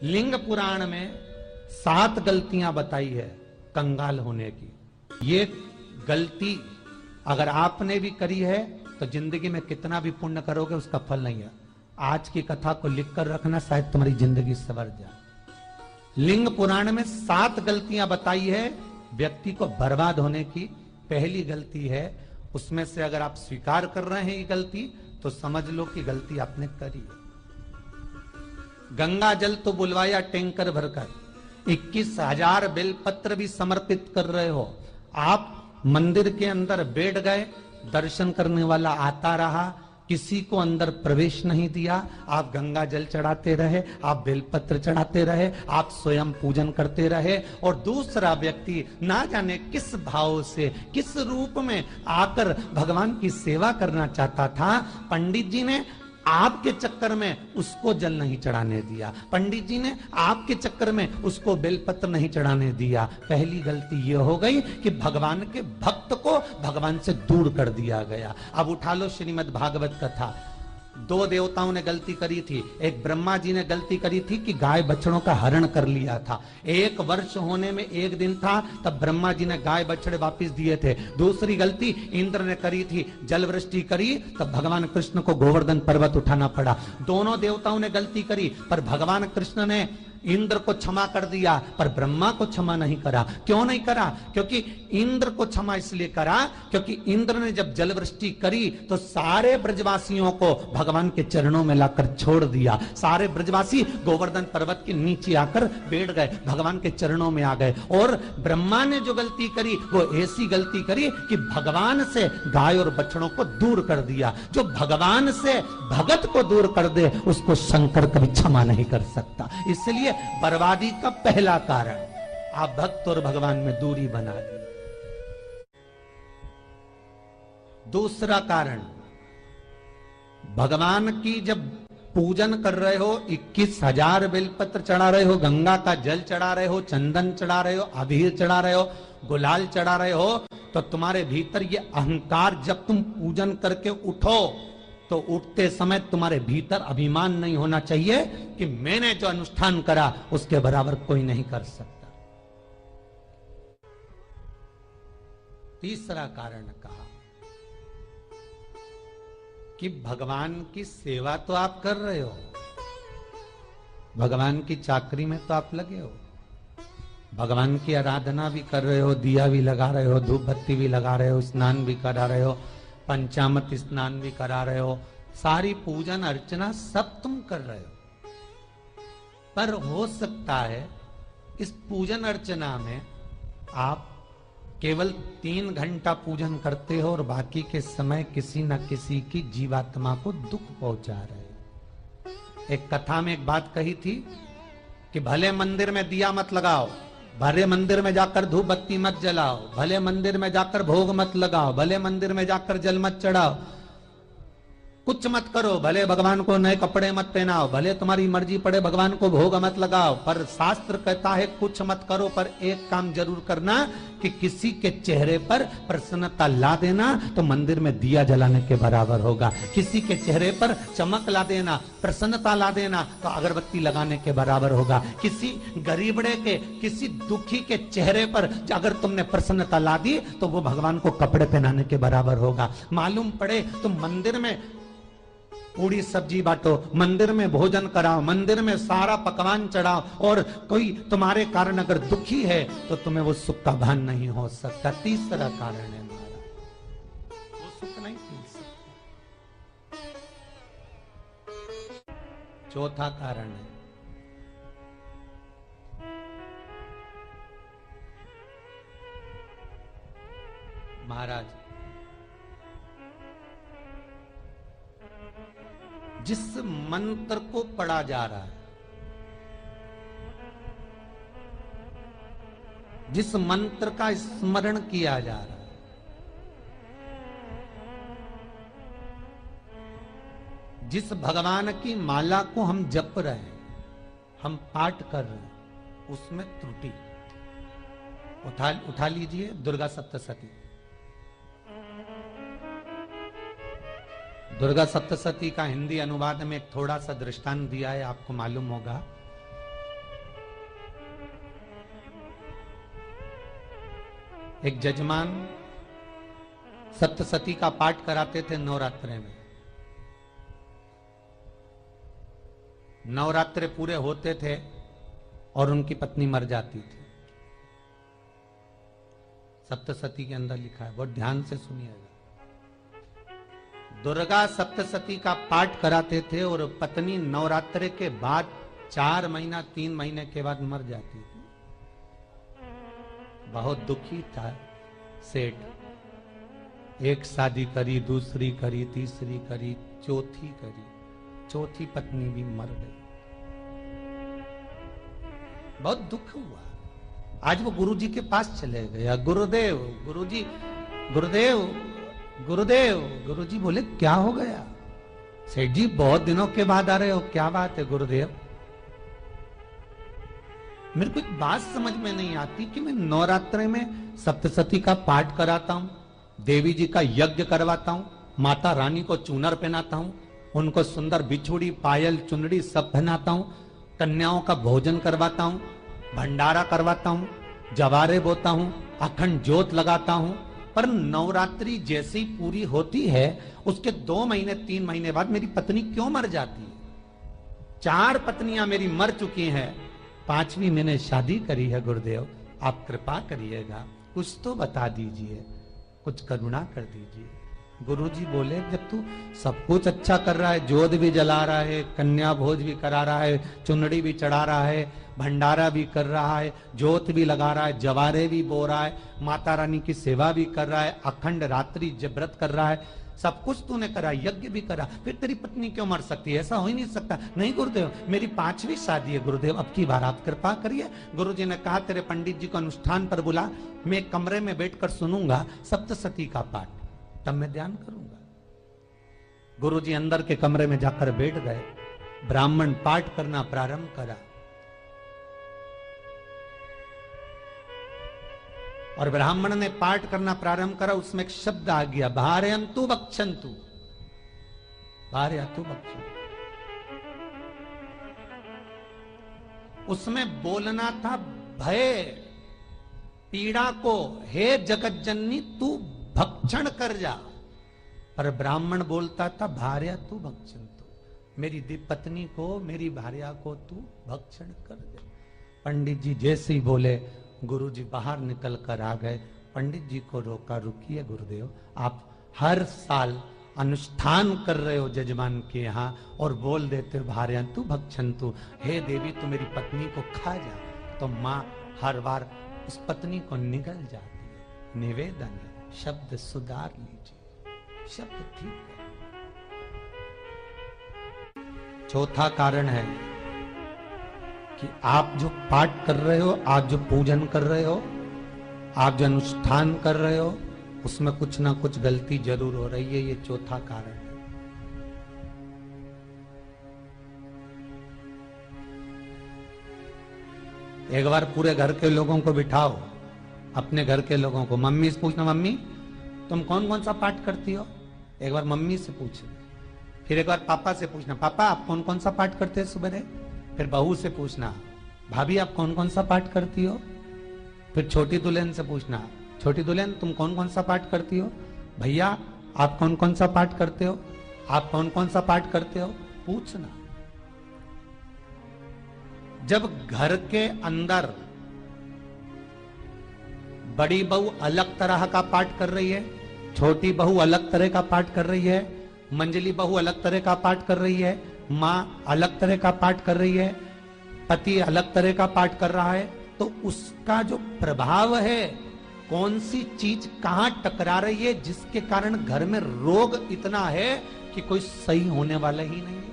लिंग पुराण में 7 गलतियां बताई है कंगाल होने की। ये गलती अगर आपने भी करी है तो जिंदगी में कितना भी पुण्य करोगे उसका फल नहीं है। आज की कथा को लिख कर रखना, शायद तुम्हारी जिंदगी संवर जाए। लिंग पुराण में 7 गलतियां बताई है व्यक्ति को बर्बाद होने की। पहली गलती है, उसमें से अगर आप स्वीकार कर रहे हैं ये गलती तो समझ लो कि गलती आपने करी है। गंगा जल तो बुलवाया टैंकर भरकर, 21,000 बेलपत्र भी समर्पित कर रहे हो। आप मंदिर के अंदर बैठ गए, दर्शन करने वाला आता रहा, किसी को अंदर प्रवेश नहीं दिया। आप गंगा जल चढ़ाते रहे, आप बेलपत्र चढ़ाते रहे, आप स्वयं पूजन करते रहे, और दूसरा व्यक्ति ना जाने किस भाव से, किस रूप में आकर भगवान की सेवा करना चाहता था। पंडित जी ने आपके चक्कर में उसको जल नहीं चढ़ाने दिया, पंडित जी ने आपके चक्कर में उसको बेलपत्र नहीं चढ़ाने दिया। पहली गलती यह हो गई कि भगवान के भक्त को भगवान से दूर कर दिया गया। अब उठा लो श्रीमद् भागवत कथा। 2 देवताओं ने गलती करी थी। एक ब्रह्मा जी ने गलती करी थी कि गाय बछड़ों का हरण कर लिया था। 1 वर्ष होने में 1 दिन था तब ब्रह्मा जी ने गाय बछड़े वापस दिए थे। दूसरी गलती इंद्र ने करी थी, जल वृष्टि करी तब भगवान कृष्ण को गोवर्धन पर्वत उठाना पड़ा। दोनों देवताओं ने गलती करी, पर भगवान कृष्ण ने इंद्र को क्षमा कर दिया पर ब्रह्मा को क्षमा नहीं करा। क्यों नहीं करा? क्योंकि इंद्र को क्षमा इसलिए करा क्योंकि इंद्र ने जब जल वृष्टि करी तो सारे ब्रजवासियों को भगवान के चरणों में लाकर छोड़ दिया। सारे ब्रजवासी गोवर्धन पर्वत के नीचे आकर बैठ गए, भगवान के चरणों में आ गए। और ब्रह्मा ने जो गलती करी वो ऐसी गलती करी कि भगवान से गाय और बछड़ों को दूर कर दिया। जो भगवान से भगत को दूर कर दे उसको शंकर कभी क्षमा नहीं कर सकता। इसलिए बर्बादी का पहला कारण आप भक्त और भगवान में दूरी बना दी। दूसरा कारण, भगवान की जब पूजन कर रहे हो, 21,000 बेलपत्र चढ़ा रहे हो, गंगा का जल चढ़ा रहे हो, चंदन चढ़ा रहे हो, अबीर चढ़ा रहे हो, गुलाल चढ़ा रहे हो, तो तुम्हारे भीतर ये अहंकार, जब तुम पूजन करके उठो तो उठते समय तुम्हारे भीतर अभिमान नहीं होना चाहिए कि मैंने जो अनुष्ठान करा उसके बराबर कोई नहीं कर सकता। तीसरा कारण कहा कि भगवान की सेवा तो आप कर रहे हो, भगवान की चाकरी में तो आप लगे हो, भगवान की आराधना भी कर रहे हो, दिया भी लगा रहे हो, धूप बत्ती भी लगा रहे हो, स्नान भी करा रहे हो, पंचामृत स्नान भी करा रहे हो, सारी पूजन अर्चना सब तुम कर रहे हो। पर हो सकता है इस पूजन अर्चना में आप केवल 3 घंटा पूजन करते हो और बाकी के समय किसी न किसी की जीवात्मा को दुख पहुंचा रहे हो। एक कथा में एक बात कही थी कि भले मंदिर में दिया मत लगाओ, भले मंदिर में जाकर धूप बत्ती मत जलाओ, भले मंदिर में जाकर भोग मत लगाओ, भले मंदिर में जाकर जल मत चढ़ाओ, कुछ मत करो, भले भगवान को नए कपड़े मत पहनाओ, भले तुम्हारी मर्जी पड़े भगवान को भोग मत लगाओ, पर शास्त्र कहता है कुछ मत करो, पर एक काम जरूर करना कि किसी के चेहरे पर प्रसन्नता ला देना तो मंदिर में दिया जलाने के बराबर होगा। किसी के चेहरे पर चमक ला देना, प्रसन्नता ला देना तो अगरबत्ती लगाने के बराबर होगा। किसी गरीबड़े के, किसी दुखी के चेहरे पर अगर तुमने प्रसन्नता ला दी तो वो भगवान को कपड़े पहनाने के बराबर होगा। मालूम पड़े तो मंदिर में पूरी सब्जी बांटो, मंदिर में भोजन कराओ, मंदिर में सारा पकवान चढ़ाओ, और कोई तुम्हारे कारण अगर दुखी है तो तुम्हें वो सुख का भान नहीं हो सकता। तीसरा कारण है हमारा, वो सुख नहीं पी सकता। चौथा कारण है महाराज, जिस मंत्र को पढ़ा जा रहा है, जिस मंत्र का स्मरण किया जा रहा है, जिस भगवान की माला को हम जप रहे हैं, हम पाठ कर रहे हैं, उसमें त्रुटि। उठा लीजिए दुर्गा सप्तशती। दुर्गा सप्तशती का हिंदी अनुवाद में एक थोड़ा सा दृष्टांत दिया है, आपको मालूम होगा। एक जजमान सप्तसती का पाठ कराते थे नवरात्रे में। नवरात्रे पूरे होते थे और उनकी पत्नी मर जाती थी। सप्तसती के अंदर लिखा है, बहुत ध्यान से सुनिएगा। दुर्गा सप्तसती का पाठ कराते थे और पत्नी नवरात्रे के बाद 4 महीना 3 महीने के बाद मर जाती थी। बहुत दुखी था सेठ। एक शादी करी, दूसरी करी, तीसरी करी, चौथी करी, चौथी पत्नी भी मर गई। बहुत दुख हुआ। आज वो गुरुजी के पास चले गया, गुरुदेव, गुरुजी, गुरुदेव, गुरुदेव। गुरुजी बोले क्या हो गया? सेठ जी बहुत दिनों के बाद आ रहे हो, क्या बात है गुरुदेव? मेरे को एक बात समझ में नहीं आती कि मैं नवरात्रे में सप्तसती का पाठ कराता हूं, देवी जी का यज्ञ करवाता हूं, माता रानी को चूनर पहनाता हूं, उनको सुंदर बिछुड़ी, पायल, चुनड़ी सब पहनाता हूं, कन्याओं का भोजन करवाता हूं, भंडारा करवाता हूं, जवारे बोता हूं, अखंड ज्योत लगाता हूं, पर नवरात्रि जैसी पूरी होती है उसके 2 महीने 3 महीने बाद मेरी पत्नी क्यों मर जाती है? 4 पत्नियां मेरी मर चुकी हैं, 5वीं मैंने शादी करी है। गुरुदेव आप कृपा करिएगा, कुछ तो बता दीजिए, कुछ करुणा कर दीजिए। गुरुजी बोले जब तू सब कुछ अच्छा कर रहा है, जोत भी जला रहा है, कन्या भोज भी करा रहा है, चुनड़ी भी चढ़ा रहा है, भंडारा भी कर रहा है, जोत भी लगा रहा है, जवारे भी बो रहा है, माता रानी की सेवा भी कर रहा है, अखंड रात्रि व्रत कर रहा है, सब कुछ तूने करा, यज्ञ भी करा, फिर तेरी पत्नी क्यों मर सकती है? ऐसा हो ही नहीं सकता। नहीं गुरुदेव मेरी 5वीं शादी है गुरुदेव, अब की बार आप कृपा करिए। गुरुजी ने कहा तेरे पंडित जी को अनुष्ठान पर बुला, मैं कमरे में बैठकर सुनूंगा सप्तसती का पाठ, तब मैं ध्यान करूंगा। गुरुजी अंदर के कमरे में जाकर बैठ गए, ब्राह्मण पाठ करना प्रारंभ करा और ब्राह्मण ने पाठ करना प्रारंभ करा। उसमें एक शब्द आ गया, भारयंतु बक्षन्तु, भारयंतु बक्षन्तु। उसमें बोलना था भय पीड़ा को, हे जगत जननी तू भक्षण कर जा, पर ब्राह्मण बोलता था भार्या तू भक्षन्तु, मेरी पत्नी को, मेरी भार्या को तू भक्षण कर दे। पंडित जी जैसे ही बोले गुरुजी बाहर निकल कर आ गए। पंडित जी को रोका, रुकिए गुरुदेव, आप हर साल अनुष्ठान कर रहे हो जजमान के यहाँ और बोल देते भार्यंतु भक्षन्तु, हे देवी तू मेरी पत्नी को खा जा, तो माँ हर बार उस पत्नी को निगल जाती है। निवेदन है, शब्द सुधार लीजिए, शब्द ठीक है। चौथा कारण है कि आप जो पाठ कर रहे हो, आप जो पूजन कर रहे हो, आप जो अनुष्ठान कर रहे हो, उसमें कुछ ना कुछ गलती जरूर हो रही है। ये चौथा कारण है। एक बार पूरे घर के लोगों को बिठाओ, अपने घर के लोगों को, मम्मी से पूछना मम्मी तुम कौन कौन सा पाठ करती हो? एक बार मम्मी से पूछना, फिर एक बार पापा से पूछना, पापा आप कौन कौन सा पाठ करते हैं सुबह? फिर बहू से पूछना, भाभी आप कौन कौन सा पाठ करती हो? फिर छोटी दुल्हन से पूछना, छोटी दुल्हन तुम कौन कौन सा पाठ करती हो? भैया आप कौन कौन सा पाठ करते हो? आप कौन कौन सा पाठ करते हो? पूछना। जब घर के अंदर बड़ी बहू अलग तरह का पाठ कर रही है, छोटी बहू अलग तरह का पाठ कर रही है, मंजली बहू अलग तरह का पाठ कर रही है, माँ अलग तरह का पाठ कर रही है, पति अलग तरह का पाठ कर रहा है, तो उसका जो प्रभाव है, कौन सी चीज कहां टकरा रही है, जिसके कारण घर में रोग इतना है कि कोई सही होने वाला ही नहीं है।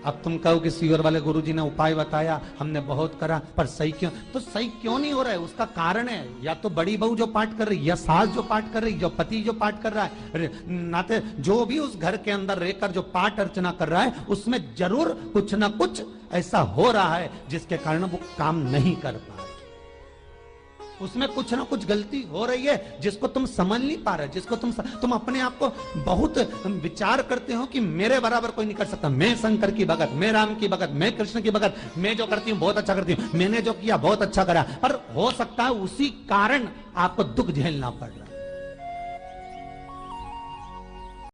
अब तुम कहो कि सीवर वाले गुरुजी ने उपाय बताया, हमने बहुत करा, पर सही क्यों? तो सही क्यों नहीं हो रहा है? उसका कारण है या तो बड़ी बहू जो पाठ कर रही, या सास जो पाठ कर रही, जो पति जो पाठ कर रहा है, नाते जो भी उस घर के अंदर रहकर जो पाठ अर्चना कर रहा है, उसमें जरूर कुछ ना कुछ ऐसा हो रहा है जिसके कारण वो काम नहीं कर पा रहे। उसमें कुछ ना कुछ गलती हो रही है जिसको तुम समझ नहीं पा रहे, जिसको तुम अपने आप को बहुत विचार करते हो कि मेरे बराबर कोई नहीं कर सकता, मैं शंकर की भगत, मैं राम की भगत, मैं कृष्ण की भगत, मैं जो करती हूँ बहुत अच्छा करती हूँ, मैंने जो किया बहुत अच्छा करा, पर हो सकता है उसी कारण आपको दुख झेलना पड़ रहा है।